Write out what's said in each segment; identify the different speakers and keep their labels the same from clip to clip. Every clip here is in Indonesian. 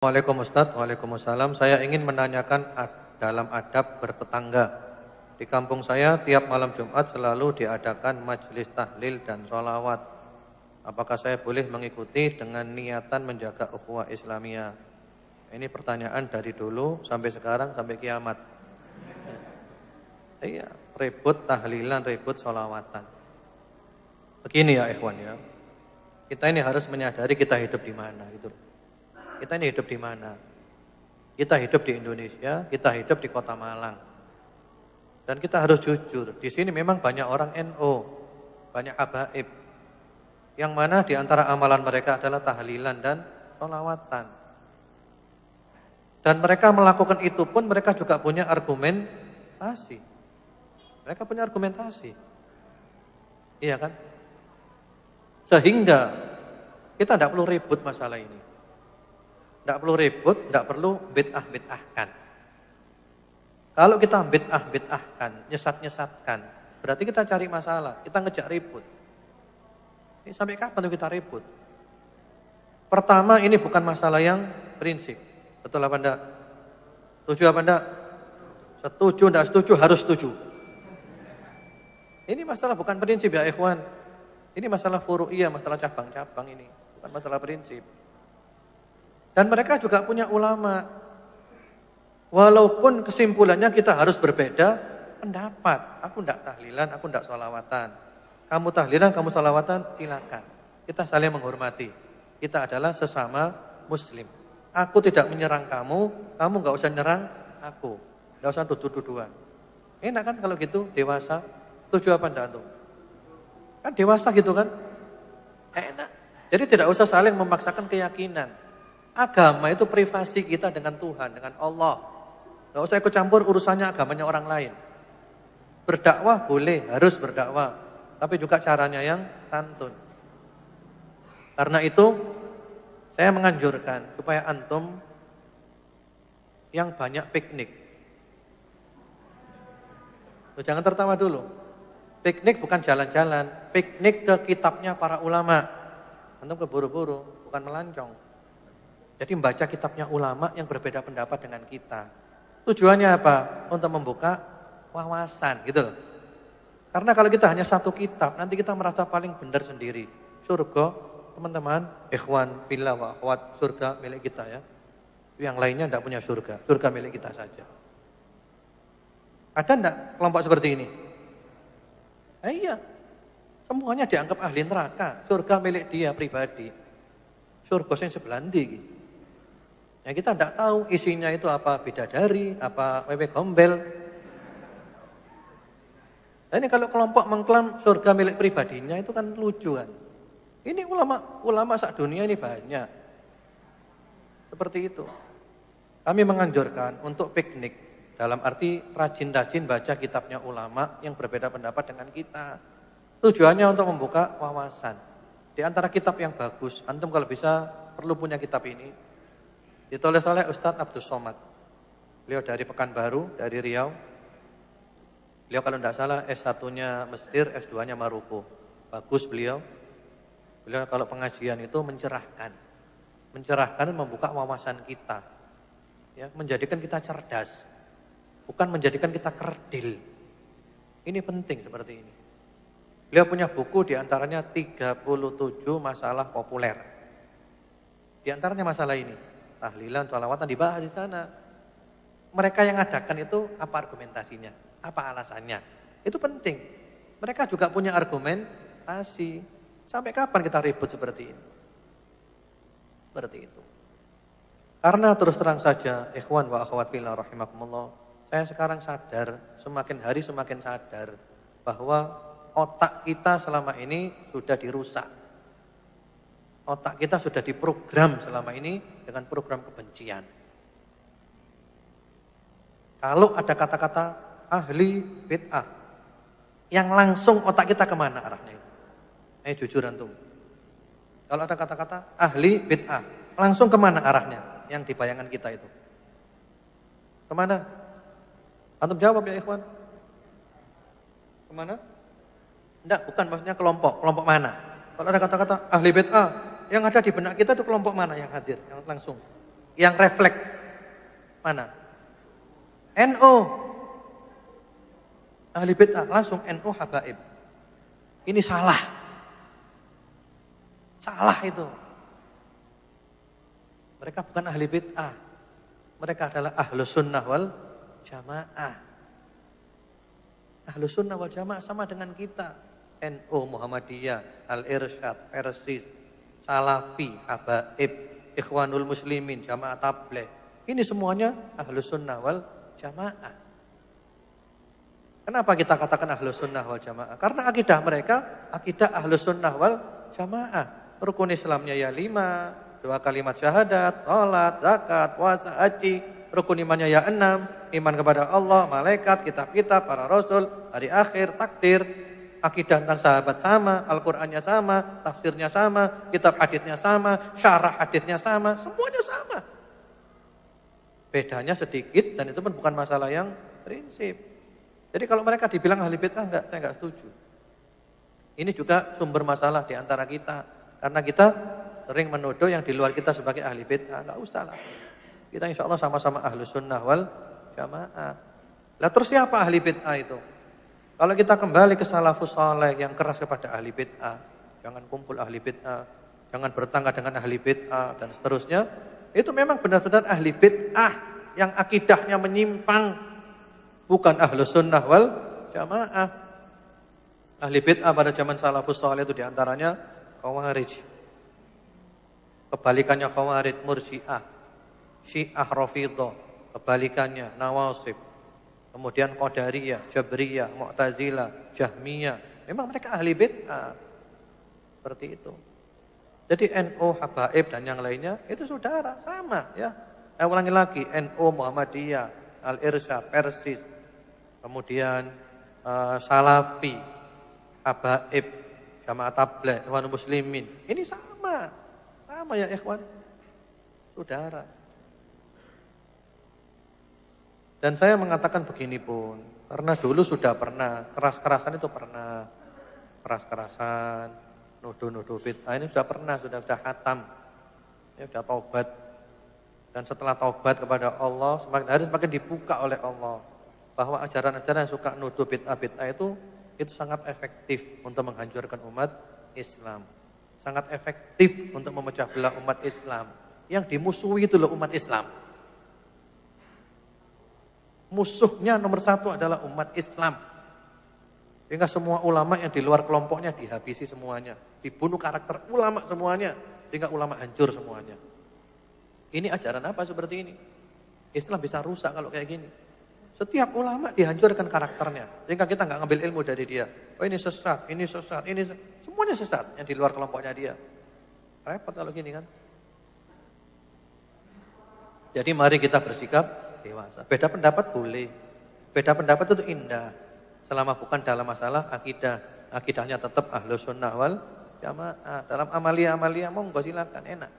Speaker 1: Waalaikumsalam Ustaz, waalaikumsalam. Saya ingin menanyakan dalam adab bertetangga. Di kampung saya tiap malam Jumat selalu diadakan majelis tahlil dan sholawat. Apakah saya boleh mengikuti dengan niatan menjaga ukhuwah Islamiyah? Ini pertanyaan dari dulu sampai sekarang sampai kiamat. Iya, ribut tahlilan, ribut sholawatan. Begini ya ikhwan ya. Kita ini harus menyadari kita hidup di mana gitu. Kita ini hidup di mana? Kita hidup di Indonesia, kita hidup di Kota Malang. Dan kita harus jujur, di sini memang banyak orang NU, banyak habaib. Yang mana di antara amalan mereka adalah tahlilan dan sholawatan. Dan mereka melakukan itu pun mereka juga punya argumentasi. Mereka punya argumentasi. Iya kan? Sehingga kita tidak perlu ribut masalah ini. Tidak perlu ribut, tidak perlu bid'ah-bid'ahkan. Kalau kita bid'ah-bid'ahkan, nyesat-nyesatkan, berarti kita cari masalah, kita ngejak ribut. Ini sampai kapan tuh kita ribut? Pertama, ini bukan masalah yang prinsip. Betul apa enggak? Setuju apa enggak? Setuju, enggak setuju, harus setuju. Ini masalah bukan prinsip ya ikhwan. Ini masalah furu'iyah, masalah cabang-cabang ini. Bukan masalah prinsip. Dan mereka juga punya ulama. Walaupun kesimpulannya kita harus berbeda pendapat. Aku enggak tahlilan, aku enggak sholawatan. Kamu tahlilan, kamu sholawatan, silakan. Kita saling menghormati. Kita adalah sesama muslim. Aku tidak menyerang kamu, kamu enggak usah nyerang aku. Enggak usah tuduh-tuduhan. Enak kan kalau gitu, dewasa? Setuju apa enggak tuh? Kan dewasa gitu kan? Enak. Jadi tidak usah saling memaksakan keyakinan. Agama itu privasi kita dengan Tuhan, dengan Allah. Gak usah ikut campur urusannya agamanya orang lain. Berdakwah boleh, harus berdakwah. Tapi juga caranya yang santun. Karena itu, saya menganjurkan supaya antum yang banyak piknik. Jangan tertawa dulu. Piknik bukan jalan-jalan. Piknik ke kitabnya para ulama. Antum keburu-buru, bukan melancong. Jadi membaca kitabnya ulama yang berbeda pendapat dengan kita. Tujuannya apa? Untuk membuka wawasan gitu loh. Karena kalau kita hanya satu kitab, nanti kita merasa paling benar sendiri. Surga, teman-teman, ikhwan, billah wa akhwat, surga milik kita ya. Yang lainnya tidak punya surga, surga milik kita saja. Ada enggak kelompok seperti ini? Iya, semuanya dianggap ahli neraka, surga milik dia pribadi. Surga yang sebelah ndi iki. Ya kita tidak tahu isinya itu apa bidadari, apa wewe gombel. Nah, ini kalau kelompok mengklaim surga milik pribadinya itu kan lucu kan. Ini ulama sak dunia ini banyak. Seperti itu. Kami menganjurkan untuk piknik dalam arti rajin-rajin baca kitabnya ulama yang berbeda pendapat dengan kita. Tujuannya untuk membuka wawasan. Di antara kitab yang bagus, antum kalau bisa perlu punya kitab ini. Ditulis oleh Ustadz Abdus Somad. Beliau dari Pekanbaru, dari Riau. Beliau kalau tidak salah S1-nya Mesir, S2-nya Maroko. Bagus beliau. Beliau kalau pengajian itu mencerahkan. Mencerahkan membuka wawasan kita. Ya, menjadikan kita cerdas. Bukan menjadikan kita kerdil. Ini penting seperti ini. Beliau punya buku diantaranya 37 masalah populer. Di antaranya masalah ini. Tahlilan, sholawatan dibahas di sana. Mereka yang ngadakan itu apa argumentasinya? Apa alasannya? Itu penting. Mereka juga punya argumentasi. Sampai kapan kita ribut seperti ini? Seperti itu. Karena terus terang saja, ikhwan wa akhwat fillah rahimakumullah, saya sekarang sadar, semakin hari semakin sadar bahwa otak kita selama ini sudah dirusak. Otak kita sudah diprogram selama ini dengan program kebencian. Kalau ada kata-kata ahli bid'ah, yang langsung otak kita kemana arahnya itu? Jujur antum. Kalau ada kata-kata ahli bid'ah, langsung kemana arahnya? Yang dibayangkan kita itu. Kemana? Antum jawab ya ikhwan. Kemana? Enggak, bukan maksudnya kelompok. Kelompok mana? Kalau ada kata-kata ahli bid'ah, yang ada di benak kita itu kelompok mana yang hadir, yang langsung? Yang refleks mana? NU. Ahli bid'ah langsung NU habaib. Ini salah. Salah itu. Mereka bukan ahli bid'ah. Mereka adalah ahlus sunnah wal jamaah. Ahlus sunnah wal jamaah sama dengan kita. NU, Muhammadiyah, Al-Irsyad, Persis, Salafi, Habaib, Ikhwanul Muslimin, Jamaah Tabligh. Ini semuanya ahlus sunnah wal jamaah. Kenapa kita katakan ahlus sunnah wal jamaah? Karena akidah mereka, akidah ahlus sunnah wal jamaah. Rukun Islamnya ya 5, 2 kalimat syahadat, salat, zakat, puasa, haji. Rukun imannya ya 6, iman kepada Allah, malaikat, kitab-kitab, para rasul, hari akhir, takdir. Akidah tentang sahabat sama, Al-Qur'annya sama, tafsirnya sama, kitab haditsnya sama, syarah haditsnya sama, semuanya sama. Bedanya sedikit dan itu pun bukan masalah yang prinsip. Jadi kalau mereka dibilang ahli bid'ah saya enggak setuju. Ini juga sumber masalah di antara kita karena kita sering menuduh yang di luar kita sebagai ahli bid'ah, enggak usah lah. Kita insya Allah sama-sama ahlu sunnah wal jamaah. Lah terus siapa ahli bid'ah itu? Kalau kita kembali ke salafus saleh yang keras kepada ahli bid'ah, jangan kumpul ahli bid'ah, jangan bertangga dengan ahli bid'ah dan seterusnya, itu memang benar-benar ahli bid'ah yang akidahnya menyimpang, bukan ahlu sunnah wal jamaah. Ahli bid'ah pada zaman salafus saleh itu diantaranya Khawarij. Kebalikannya Khawarij Murji'ah, Syiah Rafidhah, kebalikannya Nawasib. Kemudian Qadariyah, Jabriyah, Mu'tazilah, Jahmiyah. Memang mereka ahli bid'ah. Seperti itu. Jadi NU, Habaib dan yang lainnya itu saudara, sama ya. Saya ulangi lagi, NU, Muhammadiyah, Al-Irsyad, Persis. Kemudian Salafi, Habaib, Jamaah Tabligh, Ikhwanul Muslimin. Ini sama. Sama ya ikhwan. Saudara. Dan saya mengatakan begini pun, karena dulu sudah pernah, keras-kerasan itu pernah, keras-kerasan, nuduh-nuduh bid'ah ini sudah pernah, sudah khatam, ya sudah taubat. Dan setelah taubat kepada Allah, semakin hari semakin dibuka oleh Allah, bahwa ajaran-ajaran yang suka nuduh bid'ah-bid'ah itu sangat efektif untuk menghancurkan umat Islam. Sangat efektif untuk memecah belah umat Islam. Yang dimusuhi itu loh umat Islam. Musuhnya nomor 1 adalah umat Islam. Sehingga semua ulama yang di luar kelompoknya dihabisi semuanya. Dibunuh karakter ulama semuanya. Sehingga ulama hancur semuanya. Ini ajaran apa seperti ini? Islam bisa rusak kalau kayak gini. Setiap ulama dihancurkan karakternya. Sehingga kita nggak ngambil ilmu dari dia. Oh ini sesat, ini sesat, ini sesat. Semuanya sesat yang di luar kelompoknya dia. Repot kalau gini kan. Jadi mari kita bersikap dewasa. Beda pendapat boleh. Beda pendapat itu indah. Selama bukan dalam masalah akidah. Akidahnya tetap ahlus sunnah wal jamaah. Dalam amalia-amalia monggo silakan, enak.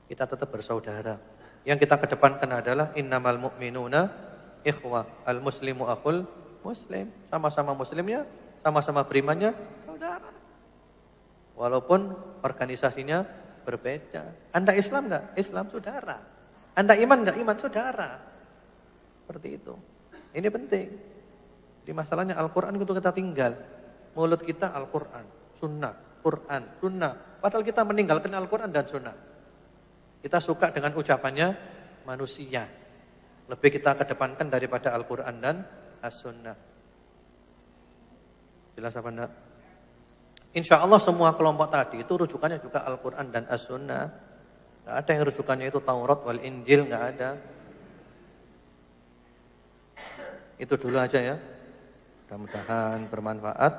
Speaker 1: Kita tetap bersaudara. Yang kita kedepankan adalah innamal mu'minuna ikhwah. Al-muslimu akhul muslim. Sama-sama muslimnya, sama-sama berimannya, saudara. Walaupun organisasinya berbeda. Anda Islam enggak? Islam saudara. Anda iman enggak? Iman saudara. Seperti itu. Ini penting. Di masalahnya Al-Quran itu kita tinggal. Mulut kita Al-Quran, sunnah, Quran, sunnah. Padahal kita meninggalkan Al-Quran dan sunnah. Kita suka dengan ucapannya manusia. Lebih kita kedepankan daripada Al-Quran dan As-Sunnah. Jelas apa enggak? Insya Allah semua kelompok tadi itu rujukannya juga Al-Quran dan As-Sunnah. Nggak ada yang rujukannya itu Taurat wal Injil, nggak ada. Itu dulu aja ya. Mudah-mudahan bermanfaat.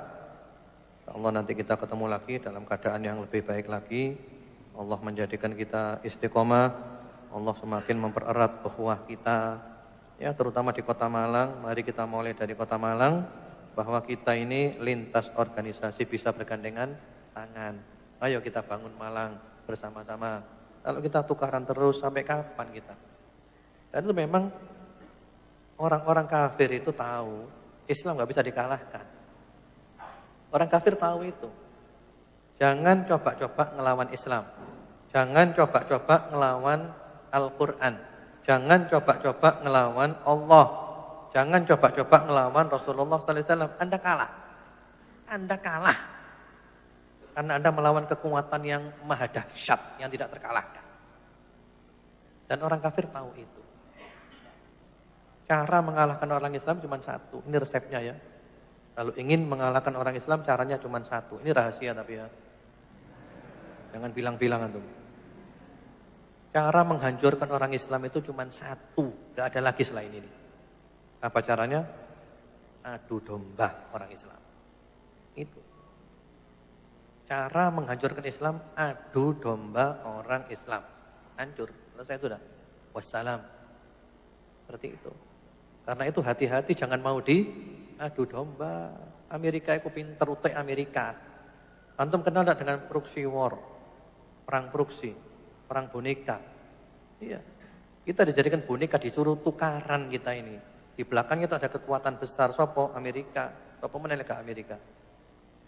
Speaker 1: Allah nanti kita ketemu lagi dalam keadaan yang lebih baik lagi. Allah menjadikan kita istiqomah. Allah semakin mempererat ukhuwah kita. Ya, terutama di Kota Malang. Mari kita mulai dari Kota Malang bahwa kita ini lintas organisasi bisa bergandengan tangan. Ayo kita bangun Malang bersama-sama. Kalau kita tukaran terus sampai kapan kita? Dan itu memang orang-orang kafir itu tahu Islam nggak bisa dikalahkan. Orang kafir tahu itu. Jangan coba-coba ngelawan Islam. Jangan coba-coba ngelawan Al-Quran. Jangan coba-coba ngelawan Allah. Jangan coba-coba ngelawan Rasulullah sallallahu alaihi wasallam. Anda kalah. Anda kalah. Karena Anda melawan kekuatan yang maha dahsyat, yang tidak terkalahkan. Dan orang kafir tahu itu. Cara mengalahkan orang Islam cuma satu. Ini resepnya ya. Kalau ingin mengalahkan orang Islam caranya cuma satu. Ini rahasia tapi ya. Jangan bilang-bilang antum. Cara menghancurkan orang Islam itu cuma satu. Gak ada lagi selain ini. Apa caranya? Adu domba orang Islam. Itu. Cara menghancurkan Islam, adu domba orang Islam. Hancur. Selesai itu dah. Wassalam. Seperti itu. Karena itu hati-hati jangan mau adu domba. Amerika itu pinter utek Amerika. Antum kenal tidak dengan proxy war? Perang proxy, perang boneka. Iya. Kita dijadikan boneka, disuruh tukaran kita ini. Di belakangnya itu ada kekuatan besar. Sopo Amerika. Sopo menelek ke Amerika.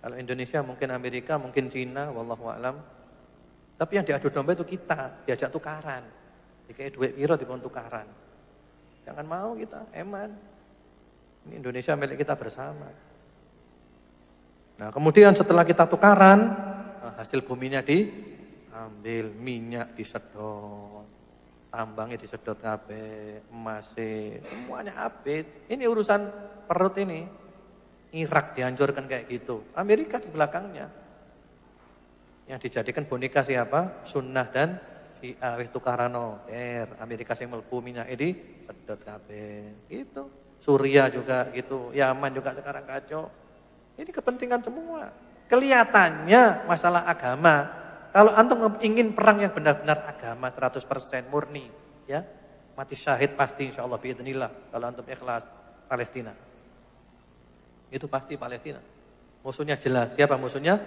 Speaker 1: Kalau Indonesia mungkin Amerika, mungkin Cina, wallahu a'lam. Tapi yang diadu domba itu kita, diajak tukaran. Dikai duit piro dikon tukaran. Jangan mau kita, eman. Ini Indonesia milik kita bersama. Nah, kemudian setelah kita tukaran, hasil buminya diambil, minyak disedot, tambangnya disedot kabeh, emasnya, semuanya habis. Ini urusan perut ini. Irak dihancurkan kayak gitu. Amerika di belakangnya. Yang dijadikan boneka siapa? Sunnah dan Syiah tukarano. Amerika sing mlebu minyak ini sedot kabeh. Gitu. Suriah juga gitu. Yaman juga sekarang kacau. Ini kepentingan semua. Kelihatannya masalah agama. Kalau antum ingin perang yang benar-benar agama 100% murni, ya. Mati syahid pasti insyaallah biidznillah kalau antum ikhlas Palestina. Itu pasti Palestina. Musuhnya jelas. Siapa musuhnya?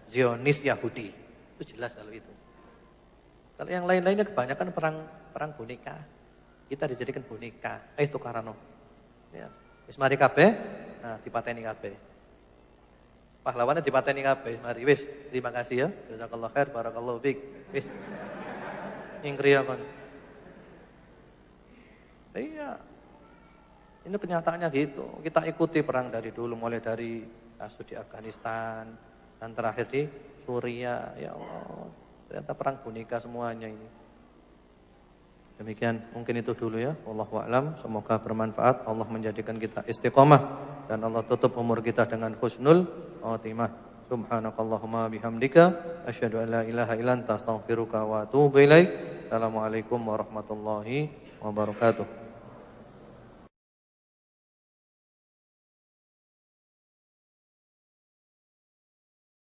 Speaker 1: Zionis Yahudi. Itu jelas kalau itu. Kalau yang lain-lainnya kebanyakan perang boneka. Kita dijadikan boneka. Itu karano. Ya. Wis mari kabeh, nah dipateni kabeh. Pahlawannya dipateni kabeh. Mari wis, terima kasih ya. Jazakallahu khair, barakallahu fiik. Wis. Ingkriya kon. Iya. Ini kenyataannya gitu. Kita ikuti perang dari dulu, mulai dari kasus di Afghanistan dan terakhir di Suriah. Ya Allah, ternyata perang boneka semuanya ini. Demikian, mungkin itu dulu ya. Wallahu a'lam. Semoga bermanfaat. Allah menjadikan kita istiqomah dan Allah tutup umur kita dengan husnul khatimah. Subhanakallahumma bihamdika asyhadu an la ilaha illa anta astaghfiruka wa atubu ilaik. Assalamualaikum warahmatullahi wabarakatuh.